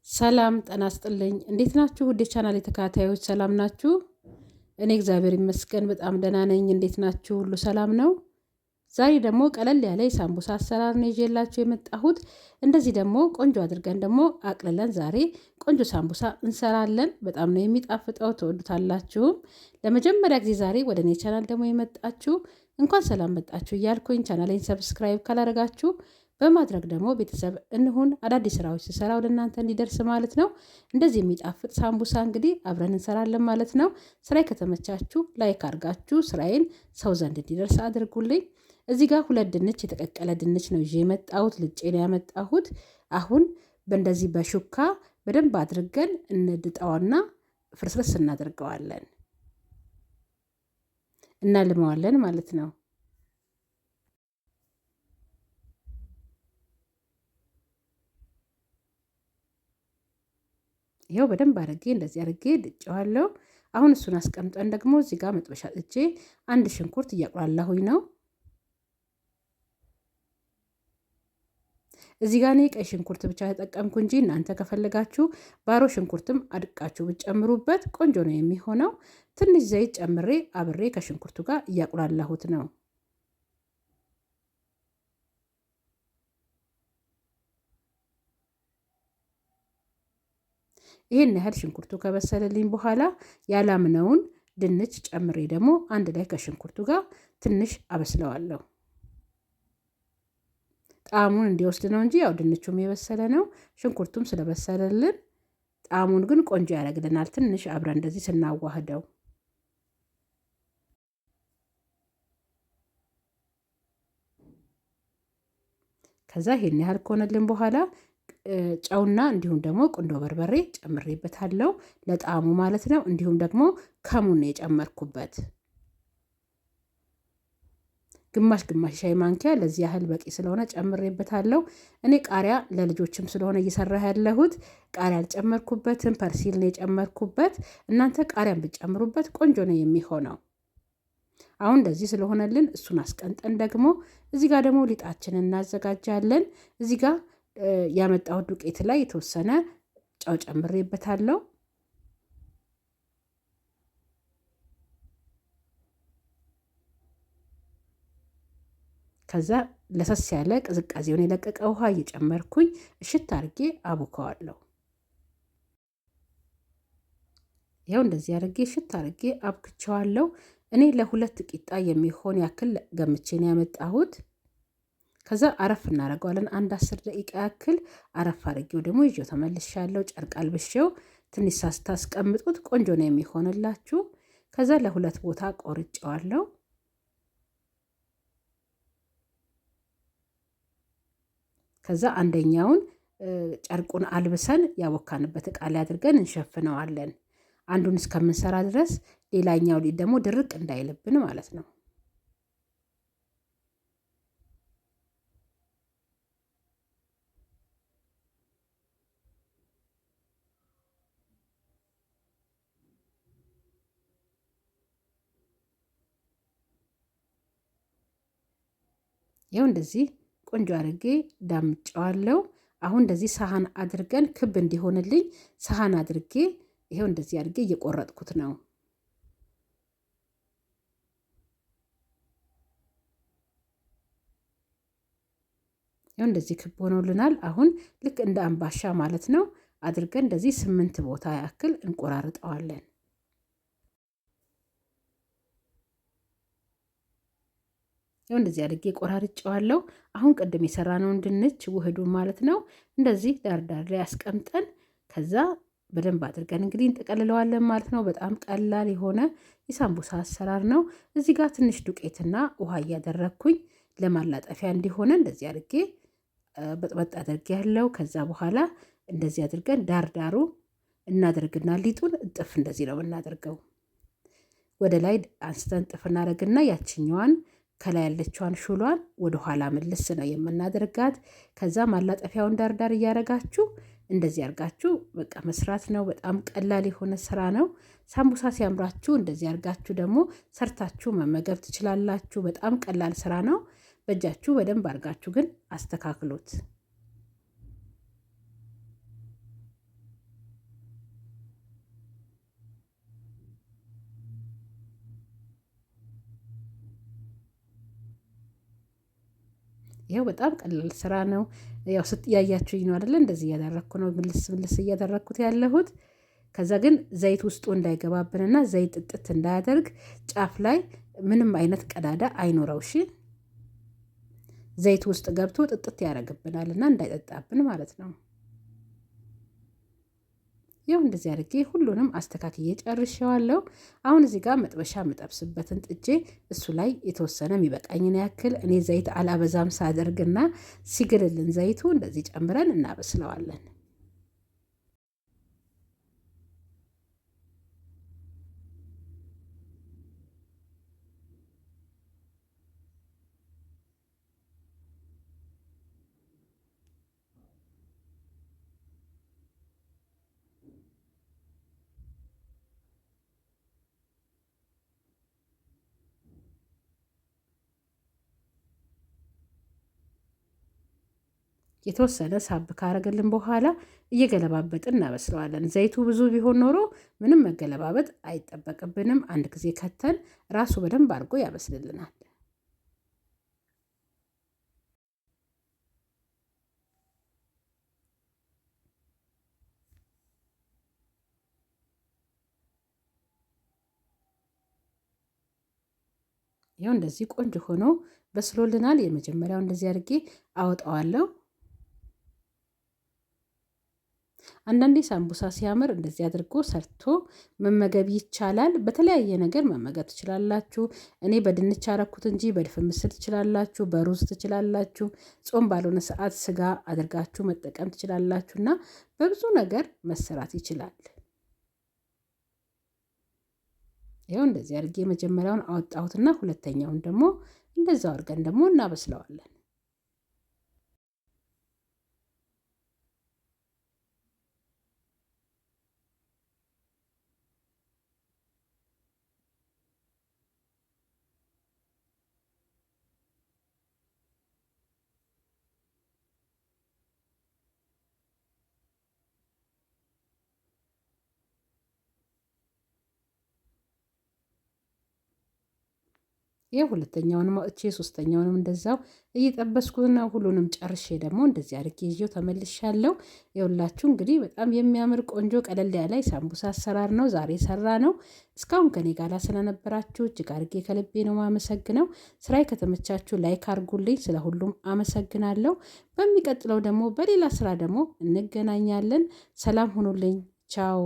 ሰላም ጤና ይስጥልኝ እንዴት ናችሁ? ውድ የቻናሌ ተከታታዮች ሰላም ናችሁ? እኔ እግዚአብሔር ይመስገን በጣም ደህና ነኝ። እንዴት ናችሁ? ሁሉ ሰላም ነው? ዛሬ ደግሞ ቀለል ያለ የሳምቡሳ አሰራር ነው ይዤላችሁ የመጣሁት። እንደዚህ ደግሞ ቆንጆ አድርገን ደግሞ አቅልለን ዛሬ ቆንጆ ሳምቡሳ እንሰራለን። በጣም ነው የሚጣፍጠው፣ ትወዱታላችሁም። ለመጀመሪያ ጊዜ ዛሬ ወደ እኔ ቻናል ደግሞ የመጣችሁ እንኳን ሰላም መጣችሁ እያልኩኝ ቻናሌን ሰብስክራይብ ካላደረጋችሁ በማድረግ ደግሞ ቤተሰብ እንሁን። አዳዲስ ስራዎች ስሰራ ወደ እናንተ እንዲደርስ ማለት ነው። እንደዚህ የሚጣፍጥ ሳምቡሳ እንግዲህ አብረን እንሰራለን ማለት ነው። ስራዬ ከተመቻችሁ ላይክ አድርጋችሁ ስራዬን ሰው ዘንድ እንዲደርስ አድርጉልኝ። እዚህ ጋር 2 ድንች፣ የተቀቀለ ድንች ነው ይዤ የመጣሁት፣ ልጬ ነው ያመጣሁት። አሁን በእንደዚህ በሹካ በደንብ አድርገን እንድጠዋና ፍርስርስ እናደርገዋለን፣ እናልመዋለን ማለት ነው። ይኸው በደንብ አድርጌ እንደዚህ አድርጌ ድጬዋለሁ። አሁን እሱን አስቀምጠን ደግሞ እዚህ ጋር መጥበሻ ጥጄ 1 ሽንኩርት እያቁላላሁኝ ነው። እዚህ ጋር እኔ ቀይ ሽንኩርት ብቻ ተጠቀምኩ እንጂ እናንተ ከፈለጋችሁ ባሮ ሽንኩርትም አድቃችሁ ብትጨምሩበት ቆንጆ ነው የሚሆነው። ትንሽ ዘይት ጨምሬ አብሬ ከሽንኩርቱ ጋር እያቁላላሁት ነው። ይሄን ያህል ሽንኩርቱ ከበሰለልኝ በኋላ ያላምነውን ድንች ጨምሬ ደግሞ አንድ ላይ ከሽንኩርቱ ጋር ትንሽ አበስለዋለሁ። ጣዕሙን እንዲወስድ ነው እንጂ ያው ድንቹም የበሰለ ነው፣ ሽንኩርቱም ስለበሰለልን ጣዕሙን ግን ቆንጆ ያደርግልናል። ትንሽ አብረን እንደዚህ ስናዋህደው ከዛ ይሄን ያህል ከሆነልን በኋላ ጨውና እንዲሁም ደግሞ ቁንዶ በርበሬ ጨምሬበታለሁ ለጣዕሙ ማለት ነው። እንዲሁም ደግሞ ከሙን የጨመርኩበት ግማሽ ሻይ ማንኪያ ለዚህ ያህል በቂ ስለሆነ ጨምሬበታለሁ። እኔ ቃሪያ ለልጆችም ስለሆነ እየሰራሁ ያለሁት ቃሪያ አልጨመርኩበትም፣ ፐርሲል ነው የጨመርኩበት። እናንተ ቃሪያን ብትጨምሩበት ቆንጆ ነው የሚሆነው። አሁን እንደዚህ ስለሆነልን እሱን አስቀንጠን ደግሞ እዚህ ጋር ደግሞ ሊጣችንን እናዘጋጃለን። እዚህ ጋር ያመጣሁት ዱቄት ላይ የተወሰነ ጨው ጨምሬበታለሁ። ከዛ ለሰስ ያለ ቅዝቃዜውን የለቀቀ ውሃ እየጨመርኩኝ እሽት አድርጌ አቡከዋለሁ። ያው እንደዚህ አድርጌ እሽት አድርጌ አብክቸዋለሁ። እኔ ለ2 ቂጣ የሚሆን ያክል ገምቼ ነው ያመጣሁት። ከዛ አረፍ እናደርገዋለን 10 ደቂቃ ያክል አረፍ አድርጌው ደግሞ ይዤው ተመልሻለሁ። ጨርቅ አልብሼው ትንሽ ሳስቀምጡት ቆንጆ ነው የሚሆንላችሁ። ከዛ ለ2 ቦታ ቆርጬዋለሁ። ከዛ አንደኛውን ጨርቁን አልብሰን ያቦካንበት እቃ ላይ አድርገን እንሸፍነዋለን አንዱን እስከምንሰራ ድረስ። ሌላኛው ሊጥ ደግሞ ድርቅ እንዳይልብን ማለት ነው። ይኸው እንደዚህ ቆንጆ አድርጌ ዳምጫዋለሁ። አሁን እንደዚህ ሳህን አድርገን ክብ እንዲሆንልኝ ሳህን አድርጌ ይሄው እንደዚህ አድርጌ እየቆረጥኩት ነው። ይሄው እንደዚህ ክብ ሆኖልናል። አሁን ልክ እንደ አምባሻ ማለት ነው አድርገን እንደዚህ 8 ቦታ ያክል እንቆራርጠዋለን። ይኸው እንደዚህ አድርጌ ቆራርጬዋለሁ። አሁን ቅድም የሰራነውን ድንች ውህዱ ማለት ነው እንደዚህ ዳርዳር ላይ አስቀምጠን ከዛ በደንብ አድርገን እንግዲህ እንጠቀልለዋለን ማለት ነው። በጣም ቀላል የሆነ የሳምቡሳ አሰራር ነው። እዚህ ጋር ትንሽ ዱቄትና ውሃ እያደረግኩኝ ለማላጠፊያ እንዲሆነ እንደዚህ አድርጌ በጥበጥ አድርጌ ያለው። ከዛ በኋላ እንደዚህ አድርገን ዳርዳሩ እናደርግና ሊጡን እጥፍ እንደዚህ ነው የምናደርገው። ወደ ላይ አንስተን እጥፍ እናደርግና ያችኛዋን ከላይ ያለችዋን ሹሏን ወደ ኋላ መልስ ነው የምናደርጋት። ከዛ ማላጠፊያውን ዳርዳር እያደረጋችሁ እንደዚህ አድርጋችሁ በቃ መስራት ነው። በጣም ቀላል የሆነ ስራ ነው። ሳምቡሳ ሲያምራችሁ እንደዚህ አድርጋችሁ ደግሞ ሰርታችሁ መመገብ ትችላላችሁ። በጣም ቀላል ስራ ነው። በእጃችሁ በደንብ አድርጋችሁ ግን አስተካክሉት። ይኸው በጣም ቀላል ስራ ነው። ያው ስትያያችሁኝ ነው አይደለ? እንደዚህ እያደረግኩ ነው ምልስ ምልስ እያደረግኩት ያለሁት። ከዛ ግን ዘይት ውስጡ እንዳይገባብንና ዘይት ጥጥት እንዳያደርግ ጫፍ ላይ ምንም አይነት ቀዳዳ አይኖረው። እሺ ዘይት ውስጥ ገብቶ ጥጥት ያደርግብናልና እንዳይጠጣብን ማለት ነው። ያው እንደዚህ አድርጌ ሁሉንም አስተካክዬ ጨርሼዋለሁ። አሁን እዚህ ጋር መጥበሻ የምጠብስበትን ጥጄ እሱ ላይ የተወሰነ የሚበቃኝን ያክል እኔ ዘይት አላበዛም ሳደርግና ሲግልልን ዘይቱ እንደዚህ ጨምረን እናበስለዋለን። የተወሰነ ሳብ ካረገልን በኋላ እየገለባበጥን እናበስለዋለን። ዘይቱ ብዙ ቢሆን ኖሮ ምንም መገለባበጥ አይጠበቅብንም። አንድ ጊዜ ከተን ራሱ በደንብ አድርጎ ያበስልልናል። ይኸው እንደዚህ ቆንጆ ሆኖ በስሎልናል። የመጀመሪያው እንደዚህ አድርጌ አወጣዋለሁ። አንዳንዴ ሳምቡሳ ሲያምር እንደዚህ አድርጎ ሰርቶ መመገብ ይቻላል። በተለያየ ነገር መመገብ ትችላላችሁ። እኔ በድንች አረኩት እንጂ በድፍን ምስር ትችላላችሁ፣ በሩዝ ትችላላችሁ። ጾም ባልሆነ ሰዓት ስጋ አድርጋችሁ መጠቀም ትችላላችሁ እና በብዙ ነገር መሰራት ይችላል። ይኸው እንደዚህ አድርጌ የመጀመሪያውን አወጣሁትና ሁለተኛውን ደግሞ እንደዛው አድርገን ደግሞ እናበስለዋለን። ይኸው ሁለተኛውንም አውጥቼ ሶስተኛውንም እንደዛው እየጠበስኩና ሁሉንም ጨርሼ ደግሞ እንደዚህ አድርጌ ይዤው ተመልሻለሁ። ይኸውላችሁ እንግዲህ በጣም የሚያምር ቆንጆ ቀለል ያለ ሳምቡሳ አሰራር ነው ዛሬ ሰራ ነው። እስካሁን ከኔ ጋር ስለነበራችሁ እጅግ አድርጌ ከልቤ ነው ማመሰግነው። ስራዬ ከተመቻችሁ ላይክ አድርጉልኝ። ስለ ሁሉም አመሰግናለሁ። በሚቀጥለው ደግሞ በሌላ ስራ ደግሞ እንገናኛለን። ሰላም ሁኑልኝ። ቻው